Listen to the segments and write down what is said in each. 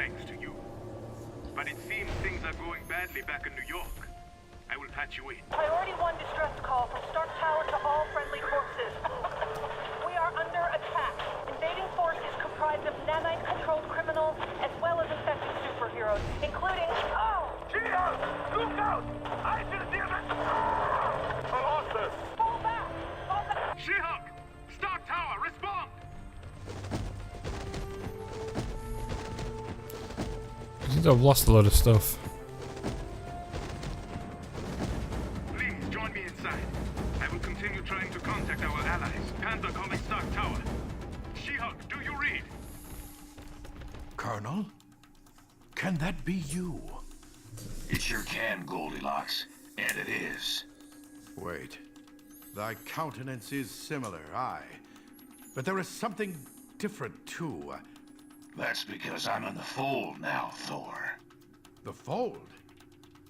thanks to you. But it seems things are going badly back in New York. I will patch you in. Priority 1 distress call from Stark Tower to all friendly forces. We are under attack. Invading force is comprised of nanite-controlled criminals as well as infected superheroes, including... Oh! Cheers! Look out! I should see it! Colossus! Fall back! Fall back! She-Hulk! Stark Tower, respond! I think I've lost a lot of stuff. Please join me inside. I will continue trying to contact our allies. Panther calling Stark Tower. She-Hulk, do you read? Colonel? Can that be you? It sure can, Goldilocks. And it is. Wait. Thy countenance is similar, aye. But there is something different, too. That's because I'm in the fold now, Thor. The Fold?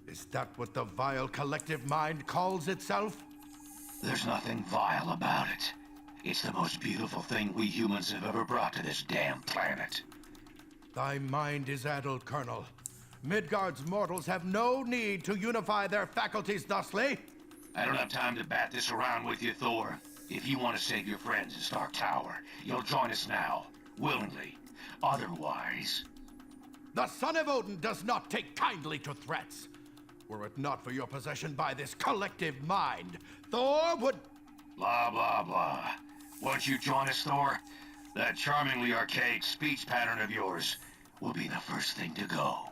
Is that what the vile collective mind calls itself? There's nothing vile about it. It's the most beautiful thing we humans have ever brought to this damn planet. Thy mind is addled, Colonel. Midgard's mortals have no need to unify their faculties thusly. I don't have time to bat this around with you, Thor. If you want to save your friends in Stark Tower, you'll join us now, willingly. Otherwise... The son of Odin does not take kindly to threats. Were it not for your possession by this collective mind, Thor would... Blah, blah, blah. Once you join us, Thor, that charmingly archaic speech pattern of yours will be the first thing to go.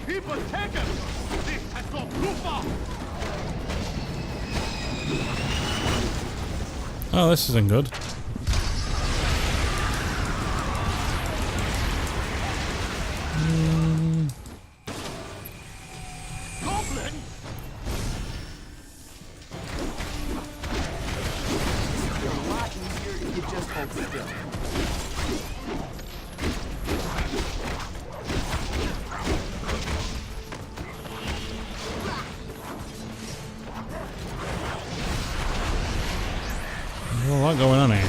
People taken! This has gone too far! Oh, this isn't good. Goblin! It's a lot easier if you just hold still. There's a lot going on here.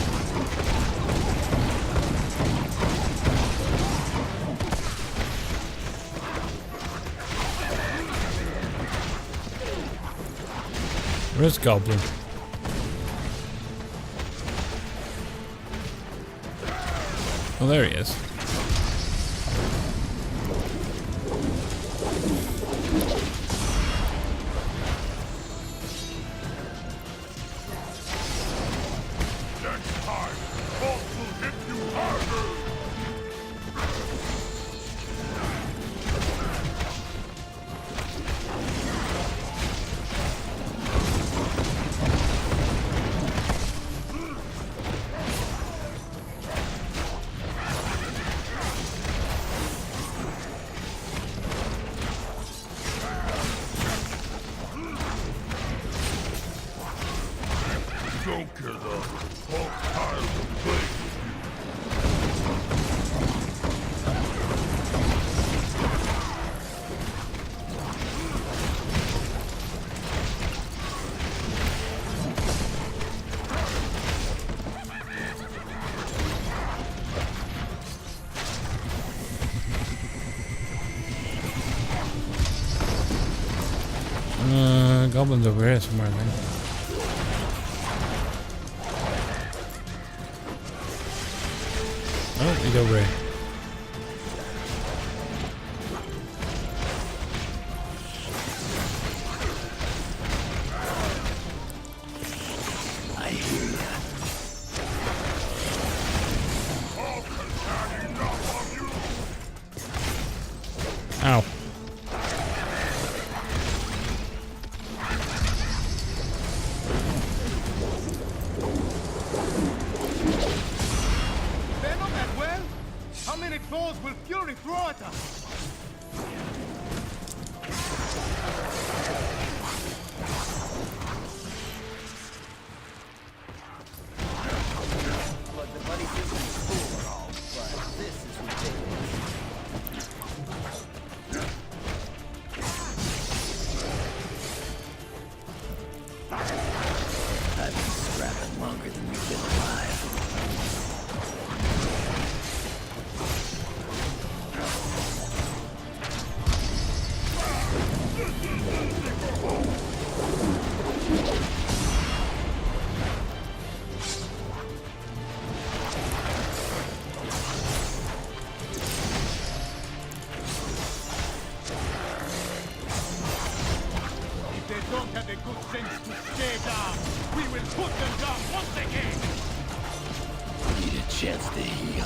Where's Goblin? Oh, there he is. Don't give up. Hulk's tired of playing. Goblin's over here somewhere, I think. Oh, he's over here. I hear ya. Ow. Thors will fury throw at us! chance to heal.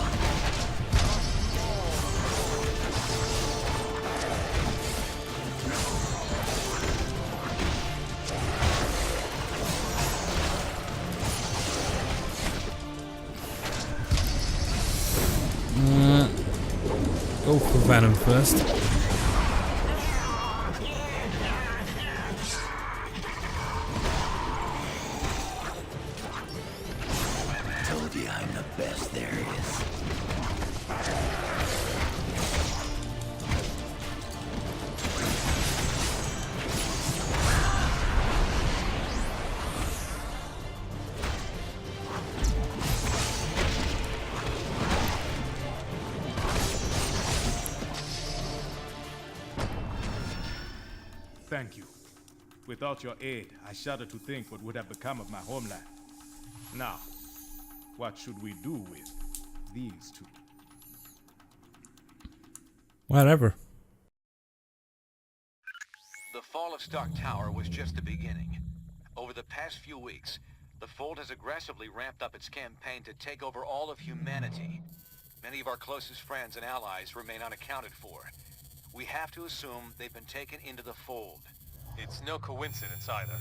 Go for Venom first. Told you I'm the best there is. Thank you. Without your aid, I shudder to think what would have become of my homeland. Now, what should we do with these two? Whatever. The fall of Stark Tower was just the beginning. Over the past few weeks, the Fold has aggressively ramped up its campaign to take over all of humanity. Many of our closest friends and allies remain unaccounted for. We have to assume they've been taken into the Fold. It's no coincidence either.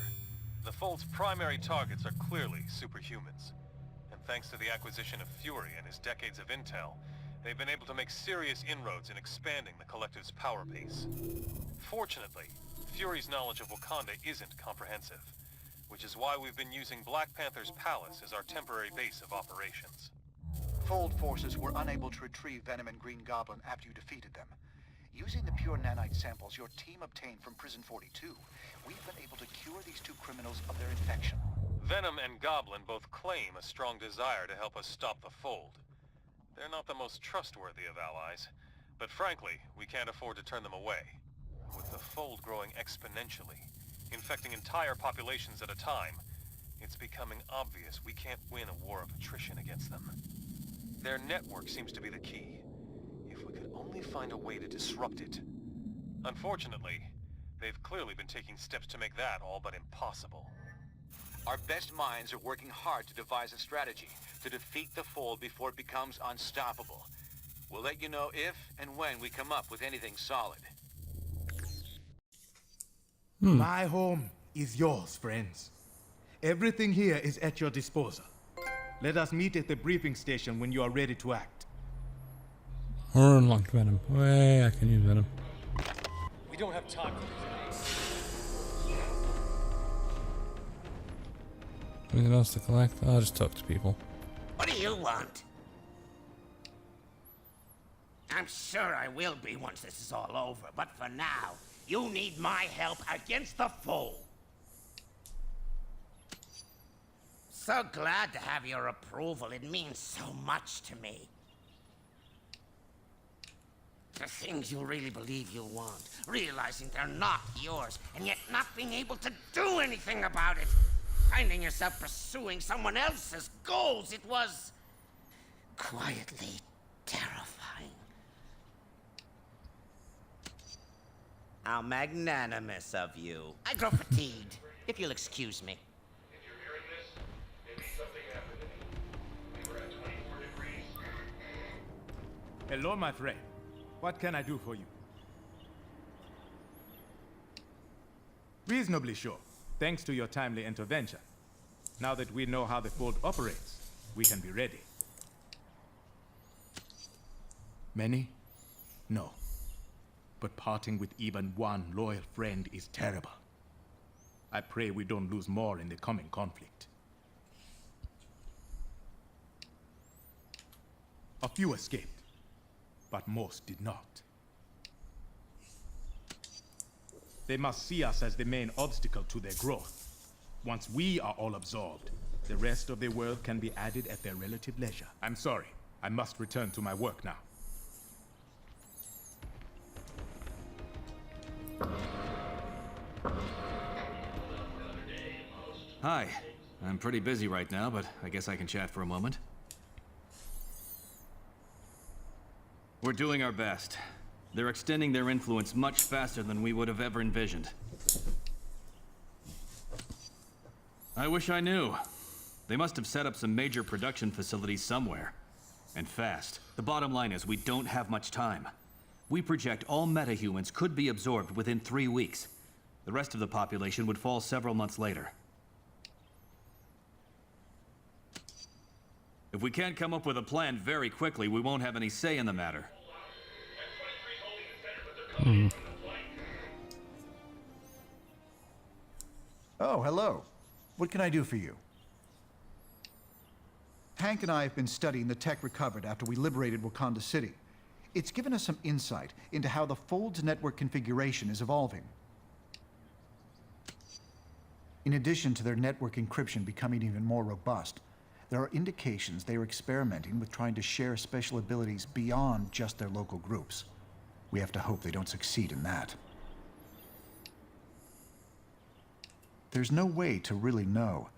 The Fold's primary targets are clearly superhumans. And thanks to the acquisition of Fury and his decades of intel, they've been able to make serious inroads in expanding the Collective's power base. Fortunately, Fury's knowledge of Wakanda isn't comprehensive, which is why we've been using Black Panther's palace as our temporary base of operations. Fold forces were unable to retrieve Venom and Green Goblin after you defeated them. Using the pure nanite samples your team obtained from Prison 42, we've been able to cure these two criminals of their infection. Venom and Goblin both claim a strong desire to help us stop the Fold. They're not the most trustworthy of allies, but frankly, we can't afford to turn them away. With the Fold growing exponentially, infecting entire populations at a time, it's becoming obvious we can't win a war of attrition against them. Their network seems to be the key. If we could only find a way to disrupt it. Unfortunately, they've clearly been taking steps to make that all but impossible. Our best minds are working hard to devise a strategy to defeat the Fold before it becomes unstoppable. We'll let you know if and when we come up with anything solid. My home is yours, friends. Everything here is at your disposal. Let us meet at the briefing station when you are ready to act. Or unlocked Venom. Way I can use Venom. We don't have time for this. Anything else to collect? I'll just talk to people. What do you want? I'm sure I will be once this is all over, but for now, you need my help against the Fold. So glad to have your approval. It means so much to me. The things you really believe you want, realizing they're not yours, and yet not being able to do anything about it. Finding yourself pursuing someone else's goals. It was quietly terrifying. How magnanimous of you. I grow fatigued, if you'll excuse me. If you're hearing this, it means something happened to me. We were at 24 degrees. Hello, my friend. What can I do for you? Reasonably sure, thanks to your timely intervention. Now that we know how the Fold operates, we can be ready. Many? No. But parting with even one loyal friend is terrible. I pray we don't lose more in the coming conflict. A few escaped, but most did not. They must see us as the main obstacle to their growth. Once we are all absorbed, the rest of the world can be added at their relative leisure. I'm sorry. I must return to my work now. Hi. I'm pretty busy right now, but I guess I can chat for a moment. We're doing our best. They're extending their influence much faster than we would have ever envisioned. I wish I knew. They must have set up some major production facilities somewhere. And fast. The bottom line is we don't have much time. We project all metahumans could be absorbed within 3 weeks. The rest of the population would fall several months later. If we can't come up with a plan very quickly, we won't have any say in the matter. Oh, hello. What can I do for you? Hank and I have been studying the tech recovered after we liberated Wakanda City. It's given us some insight into how the Fold's network configuration is evolving. In addition to their network encryption becoming even more robust, there are indications they are experimenting with trying to share special abilities beyond just their local groups. We have to hope they don't succeed in that. There's no way to really know.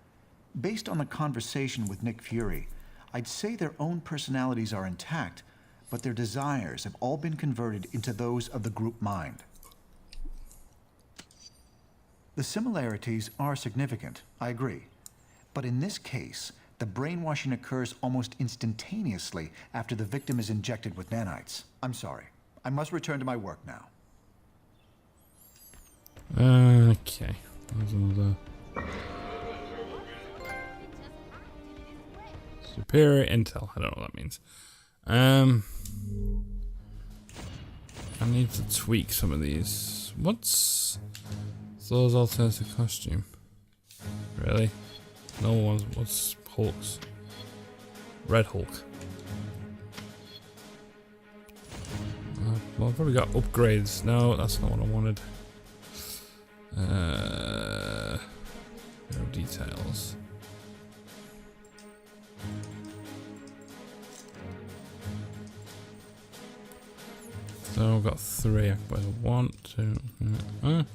Based on the conversation with Nick Fury, I'd say their own personalities are intact, but their desires have all been converted into those of the group mind. The similarities are significant, I agree. But in this case, the brainwashing occurs almost instantaneously after the victim is injected with nanites. I'm sorry. I must return to my work now. Okay. There's another. Superior intel. I don't know what that means. I need to tweak some of these. What's Thor's alternative costume? Really? No one's. What's Hulk's? Red Hulk. Well, I've probably got upgrades. No, that's not what I wanted. No details. So I've got 3. I can buy 1, 2, and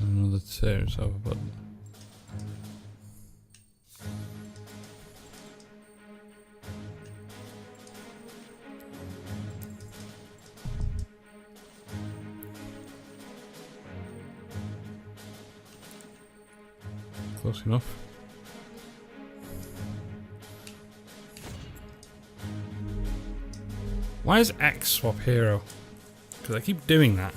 another 2. So I've got. Close enough. Why is X swap hero? Because I keep doing that.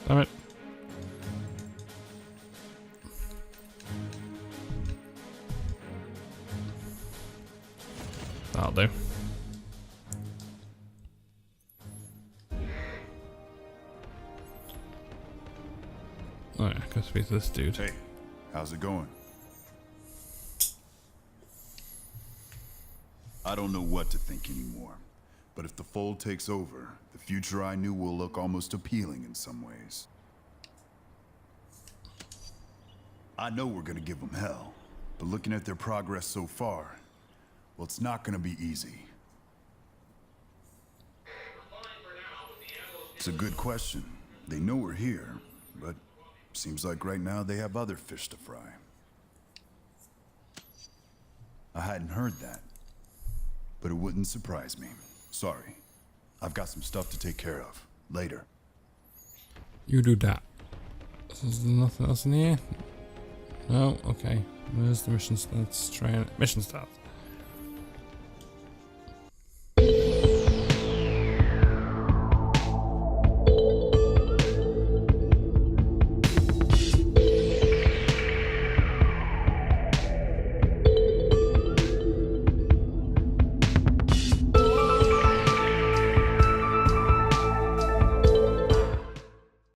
Damn it. That'll do. Alright, I can speak to this dude. Hey, how's it going? I don't know what to think anymore. But if the Fold takes over, the future I knew will look almost appealing in some ways. I know we're gonna give them hell, but looking at their progress so far, well, it's not gonna be easy. It's a good question. They know we're here, but seems like right now they have other fish to fry. I hadn't heard that, but it wouldn't surprise me. Sorry. I've got some stuff to take care of. Later. You do that. There's nothing else in here? No? Okay. Where's the mission? Let's try it. Mission start.